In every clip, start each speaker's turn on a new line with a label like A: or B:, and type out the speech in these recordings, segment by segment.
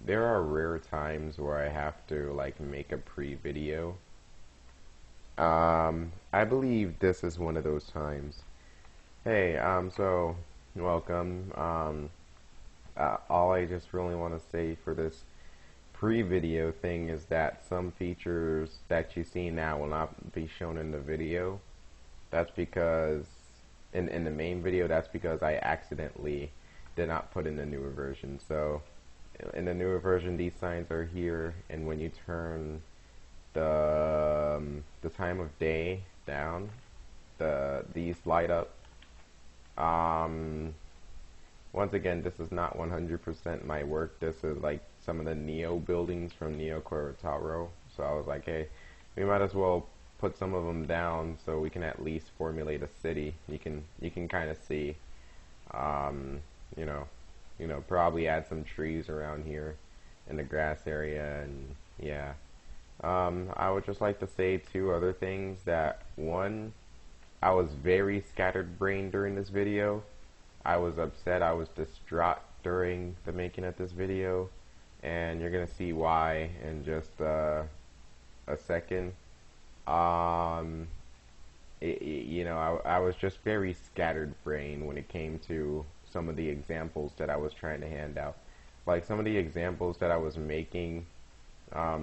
A: there are rare times where I have to like make a pre-video. I believe this is one of those times. Hey, so welcome. All I just really want to say for this pre-video thing is that some features that you see now will not be shown in the video. That's because in the main video, that's because I accidentally did not put in the newer version. So in the newer version, these signs are here, and when you turn the time of day down, these light up. Once again, this is not 100% my work. This is like some of the Neo buildings from Neo Cortaro. So I was like, hey, we might as well put some of them down so we can at least formulate a city. You can kind of see, um, you know, probably add some trees around here in the grass area, and yeah. I would just like to say two other things. That one, I was very scattered brained during this video. I was upset, I was distraught during the making of this video, and you're gonna see why in just a second. Um, I was just very scattered brain when it came to some of the examples that I was trying to hand out. Like some of the examples that I was making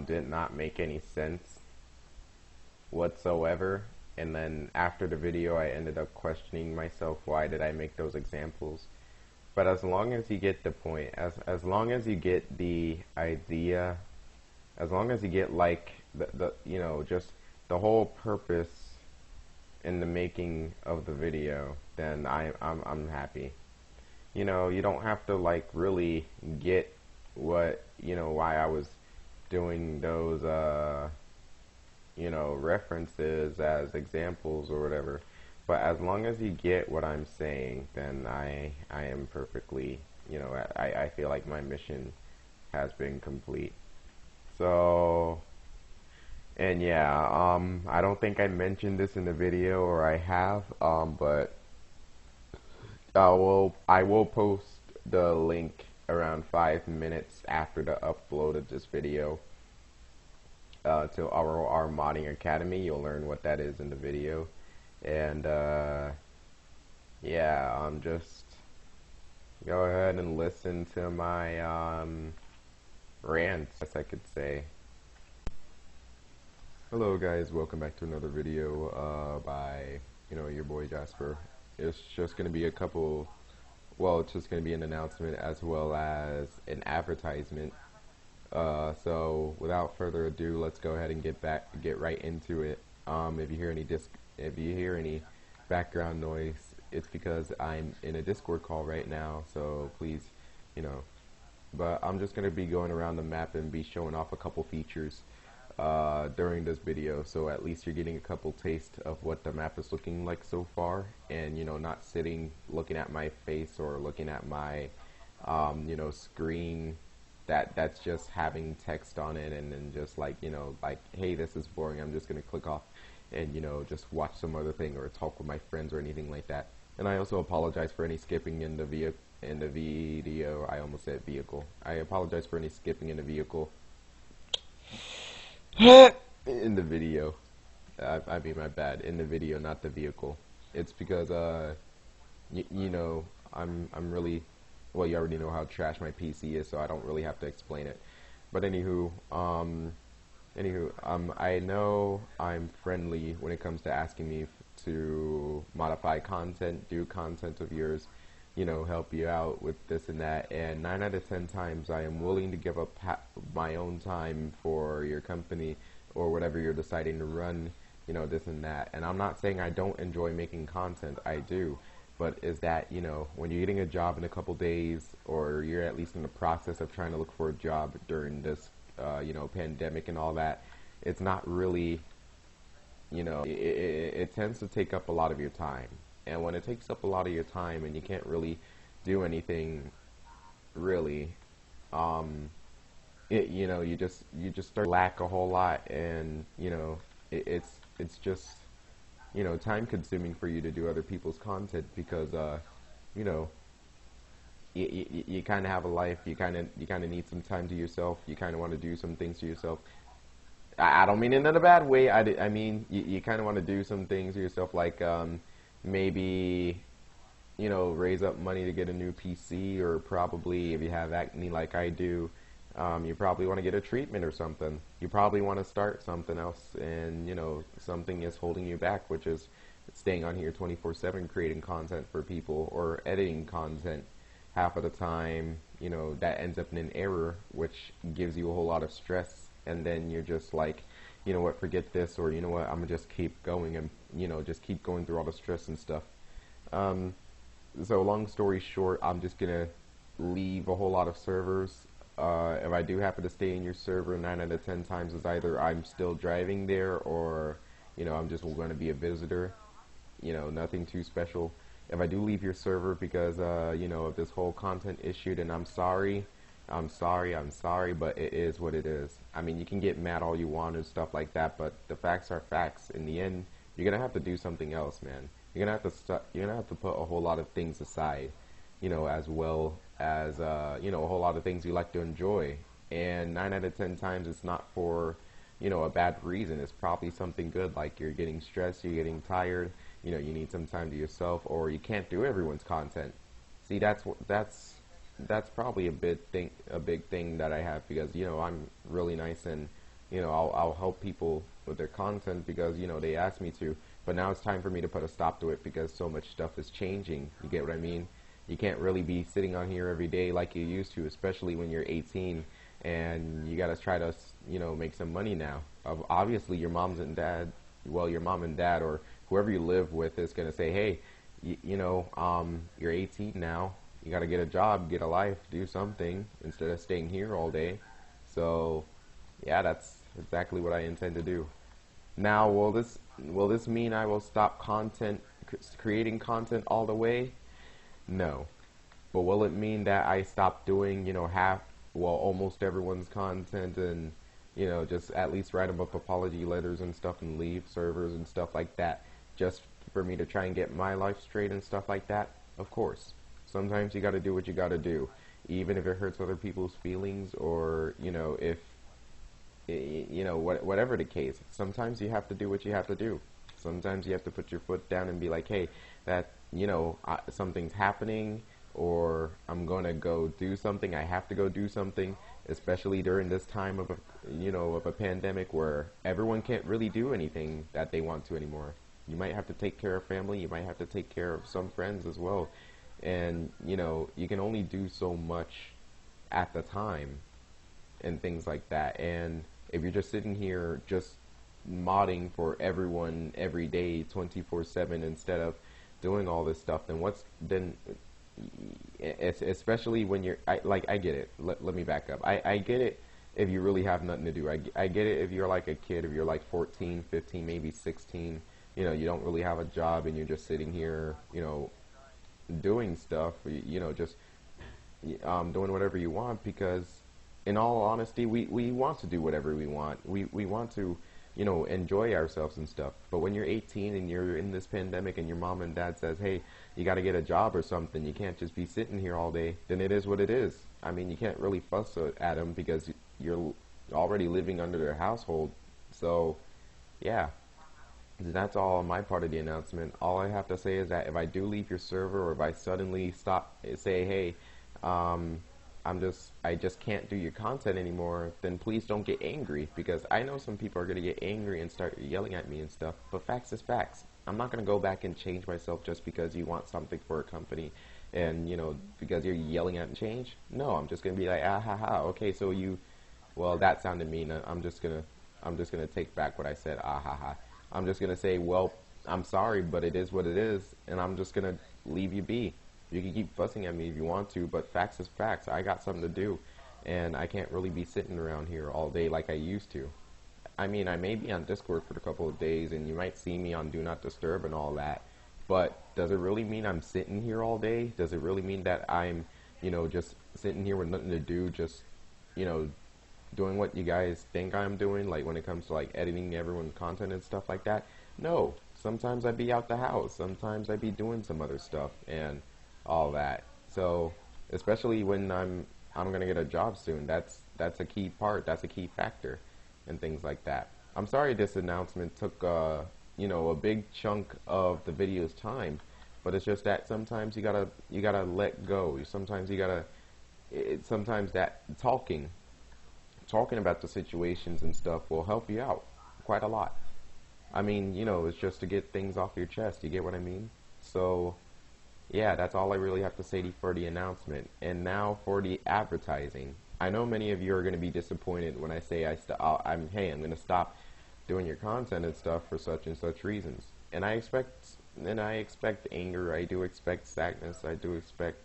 A: did not make any sense whatsoever. And then after the video, I ended up questioning myself, why did I make those examples? But as long as you get the point, as long as you get the idea, as long as you get like the just the whole purpose in the making of the video, then I'm happy. You don't have to like really get what, why I was doing those references as examples or whatever. But as long as you get what I'm saying, then I am perfectly, I feel like my mission has been complete. So, and yeah, I don't think I mentioned this in the video, or I have, but I will post the link around 5 minutes after the upload of this video to RoR Modding Academy. You'll learn what that is in the video, and yeah, just go ahead and listen to my rants, as I could say. Hello guys, welcome back to another video by your boy Jasper. It's just gonna be a couple, well, it's just gonna be an announcement as well as an advertisement. So without further ado, let's go ahead and get right into it. If you hear any background noise, it's because I'm in a Discord call right now. So please, but I'm just gonna be going around the map and be showing off a couple features during this video. So at least you're getting a couple taste of what the map is looking like so far, and not sitting looking at my face or looking at my screen that's just having text on it, and then just like like, hey, this is boring, I'm just gonna click off and just watch some other thing or talk with my friends or anything like that. And I also apologize for any skipping in the video. I almost said vehicle. I apologize for any skipping in the vehicle in the video. I mean, my bad, in the video, not the vehicle. It's because I'm really, well, you already know how trash my PC is, so I don't really have to explain it. But anywho, I know I'm friendly when it comes to asking me to modify content, do content of yours, help you out with this and that, and 9 out of 10 times I am willing to give up my own time for your company or whatever you're deciding to run, this and that. And I'm not saying I don't enjoy making content, I do. But is that, when you're getting a job in a couple days, or you're at least in the process of trying to look for a job during this, pandemic and all that, it's not really, it tends to take up a lot of your time. And when it takes up a lot of your time and you can't really do anything, really, you just start to lack a whole lot, and, it's just, time consuming for you to do other people's content, because you kind of have a life. You kind of need some time to yourself. You kind of want to do some things to yourself. I don't mean it in a bad way. I mean you kind of want to do some things to yourself, like maybe raise up money to get a new PC, or probably if you have acne like I do, you probably want to get a treatment or something. You probably want to start something else, and something is holding you back, which is staying on here 24/7 creating content for people or editing content. Half of the time, that ends up in an error, which gives you a whole lot of stress, and then you're just like, you know what, forget this, or you know what, I'm gonna just keep going, and just keep going through all the stress and stuff. Um, so long story short, I'm just gonna leave a whole lot of servers. If I do happen to stay in your server, 9 out of 10 times is either I'm still driving there, or I'm just going to be a visitor. Nothing too special. If I do leave your server because of this whole content issue, then I'm sorry. I'm sorry, but it is what it is. I mean, you can get mad all you want and stuff like that, but the facts are facts. In the end, you're gonna have to do something else, man. You're gonna have to put a whole lot of things aside, as well as a whole lot of things you like to enjoy. And 9 out of 10 times, it's not for a bad reason. It's probably something good, like you're getting stressed, you're getting tired, you need some time to yourself, or you can't do everyone's content. See, that's probably a big thing that I have, because I'm really nice, and I'll help people with their content because they ask me to. But now it's time for me to put a stop to it, because so much stuff is changing. You get what I mean? You can't really be sitting on here every day like you used to, especially when you're 18 and you got to try to make some money now. Obviously your mom and dad or whoever you live with is going to say, hey, you're 18 now, you got to get a job, get a life, do something instead of staying here all day. So yeah, that's exactly what I intend to do. Now, will this mean I will stop creating content all the way? No. But will it mean that I stop doing, almost everyone's content, and, just at least write them up apology letters and stuff and leave servers and stuff like that, just for me to try and get my life straight and stuff like that? Of course. Sometimes you gotta do what you gotta do, even if it hurts other people's feelings, or, if, whatever the case. Sometimes you have to do what you have to do. Sometimes you have to put your foot down and be like, hey, that, something's happening, or I'm gonna go do something. I have to go do something, especially during this time of a pandemic where everyone can't really do anything that they want to anymore. You might have to take care of family. You might have to take care of some friends as well, and you can only do so much at the time and things like that. And if you're just sitting here just modding for everyone every day 24/7 instead of doing all this stuff, then especially when I get it. Let me back up. I get it if you really have nothing to do. I get it if you're like a kid, if you're like 14, 15, maybe 16, you don't really have a job and you're just sitting here, doing stuff, just doing whatever you want, because in all honesty, we want to do whatever we want. We want to, enjoy ourselves and stuff. But when you're 18 and you're in this pandemic and your mom and dad says, hey, you got to get a job or something, you can't just be sitting here all day, then it is what it is. I mean, you can't really fuss at them because you're already living under their household. So, yeah, that's all on my part of the announcement. All I have to say is that if I do leave your server, or if I suddenly say, hey, I just can't do your content anymore, then please don't get angry, because I know some people are going to get angry and start yelling at me and stuff, but facts is facts. I'm not going to go back and change myself just because you want something for a company and, because you're yelling at change. No, I'm just going to be like, ah, ha, ha, okay, so well, that sounded mean. I'm just going to take back what I said, ah, ha, ha. I'm just going to say, well, I'm sorry, but it is what it is, and I'm just going to leave you be. You can keep fussing at me if you want to, but facts is facts. I got something to do, and I can't really be sitting around here all day like I used to. I mean, I may be on Discord for a couple of days, and you might see me on Do Not Disturb and all that, but does it really mean I'm sitting here all day? Does it really mean that I'm, just sitting here with nothing to do, just, doing what you guys think I'm doing, like when it comes to like editing everyone's content and stuff like that? No. Sometimes I be out the house. Sometimes I be doing some other stuff and all that. So especially when I'm gonna get a job soon. That's a key part. That's a key factor, and things like that. I'm sorry this announcement took a big chunk of the video's time, but it's just that sometimes you gotta let go. Sometimes you gotta sometimes that talking about the situations and stuff will help you out quite a lot. I mean, it's just to get things off your chest. You get what I mean? So, yeah, that's all I really have to say for the announcement. And now for the advertising. I know many of you are going to be disappointed when I say I'm going to stop doing your content and stuff for such and such reasons. And I expect anger. I do expect sadness. I do expect,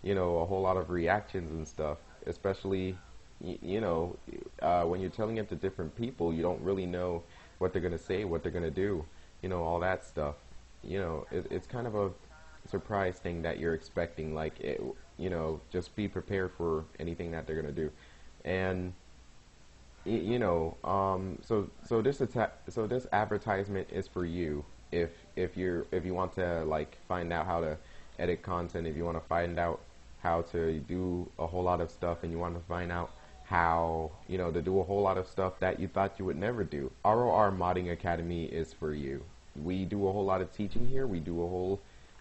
A: a whole lot of reactions and stuff, especially when you're telling it to different people, you don't really know what they're going to say, what they're going to do, all that stuff. It's kind of a surprise thing that you're expecting, like, just be prepared for anything that they're going to do. And, so this advertisement is for you if you want to, like, find out how to edit content, if you want to find out how to do a whole lot of stuff, and you want to find out how, to do a whole lot of stuff that you thought you would never do. ROR Modding Academy is for you. We do a whole lot of teaching here. We do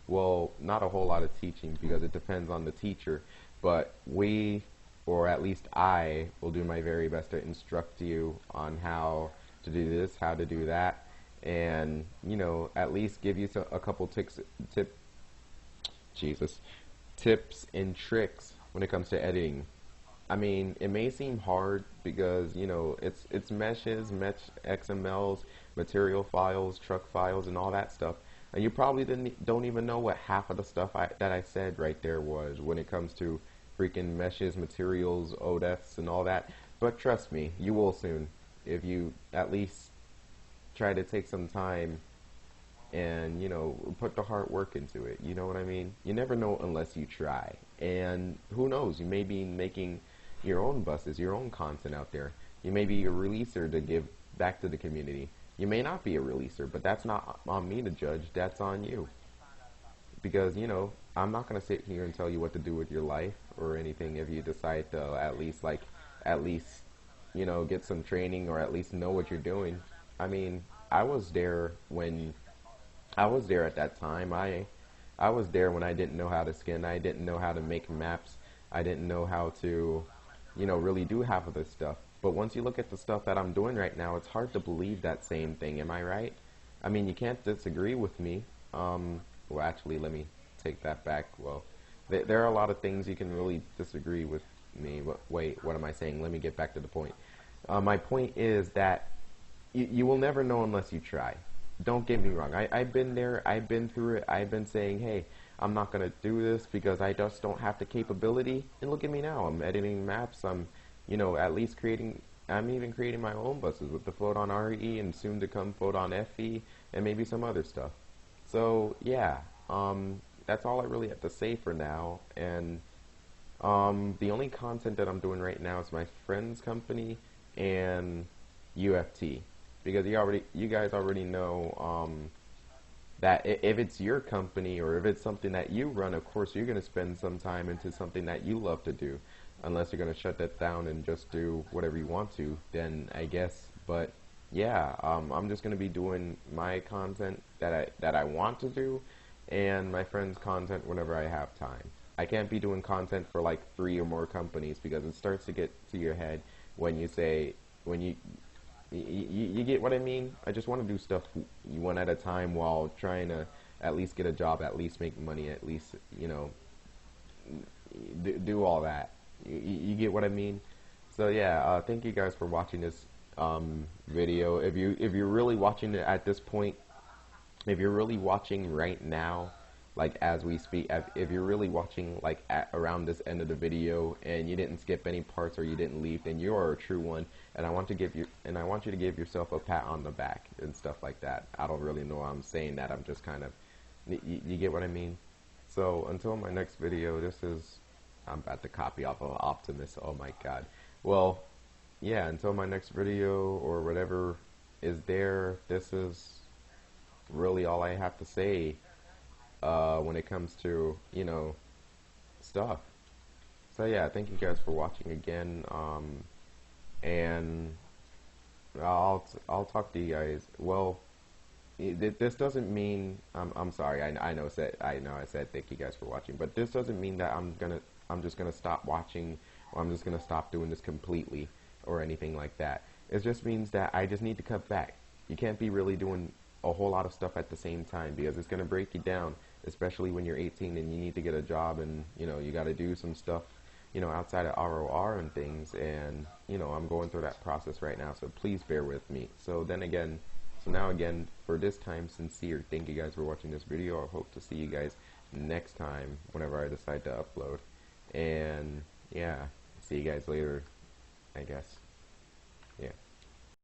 A: well, not a whole lot of teaching because it depends on the teacher, but or at least I, will do my very best to instruct you on how to do this, how to do that, and, at least give you a couple tips and tricks when it comes to editing. I mean, it may seem hard because, it's meshes, mesh XMLs, material files, truck files, and all that stuff. And you probably don't even know what half of the stuff that I said right there was when it comes to freaking meshes, materials, ODEFs, and all that. But trust me, you will soon if you at least try to take some time and, put the hard work into it. You know what I mean? You never know unless you try. And who knows, you may be making your own buses, your own content out there. You may be a releaser to give back to the community. You may not be a releaser, but that's not on me to judge. That's on you. Because, I'm not going to sit here and tell you what to do with your life or anything if you decide to at least, get some training or at least know what you're doing. I mean, I was there at that time. I was there when I didn't know how to skin. I didn't know how to make maps. I didn't know how to, really do half of this stuff. But once you look at the stuff that I'm doing right now, it's hard to believe that same thing. Am I right? I mean, you can't disagree with me. Well, actually, let me take that back. Well, there are a lot of things you can really disagree with me. But wait, what am I saying? Let me get back to the point. My point is that you will never know unless you try. Don't get me wrong. I've been there. I've been through it. I've been saying, hey, I'm not going to do this because I just don't have the capability. And look at me now. I'm editing maps. I'm, at least I'm even creating my own buses with the Photon RE and soon to come Photon FE and maybe some other stuff. So, yeah, that's all I really have to say for now. And the only content that I'm doing right now is my friend's company and UFT. Because you guys already know that if it's your company or if it's something that you run, of course you're going to spend some time into something that you love to do. Unless you're going to shut that down and just do whatever you want to, then I guess. But yeah, I'm just going to be doing my content that I want to do, and my friend's content whenever I have time. I can't be doing content for like 3 or more companies because it starts to get to your head when you get what I mean? I just want to do stuff one at a time while trying to at least get a job, at least make money, at least, do all that. You get what I mean? So yeah, thank you guys for watching this video. If you're really watching it at this point, if you're really watching right now, like as we speak, if you're really watching like around this end of the video and you didn't skip any parts or you didn't leave, then you are a true one. And I want you to give yourself a pat on the back and stuff like that. I don't really know why I'm saying that. I'm just kind of, you get what I mean? So until my next video, I'm about to copy off of Optimus. Oh my God. Well, yeah. Until my next video or whatever is there, this is really all I have to say when it comes to stuff. So yeah, thank you guys for watching again. And I'll talk to you guys. Well, this doesn't mean I'm sorry. I know I said thank you guys for watching, but this doesn't mean that I'm just gonna stop watching, or I'm just gonna stop doing this completely or anything like that. It just means that I just need to cut back. You can't be really doing a whole lot of stuff at the same time, because it's gonna break you down, especially when you're 18 and you need to get a job, and you got to do some stuff outside of ROR and things, and I'm going through that process right now, so please bear with me. So now again, for this time, sincere thank you guys for watching this video. I hope to see you guys next time whenever I decide to upload. And yeah, see you guys later, I guess.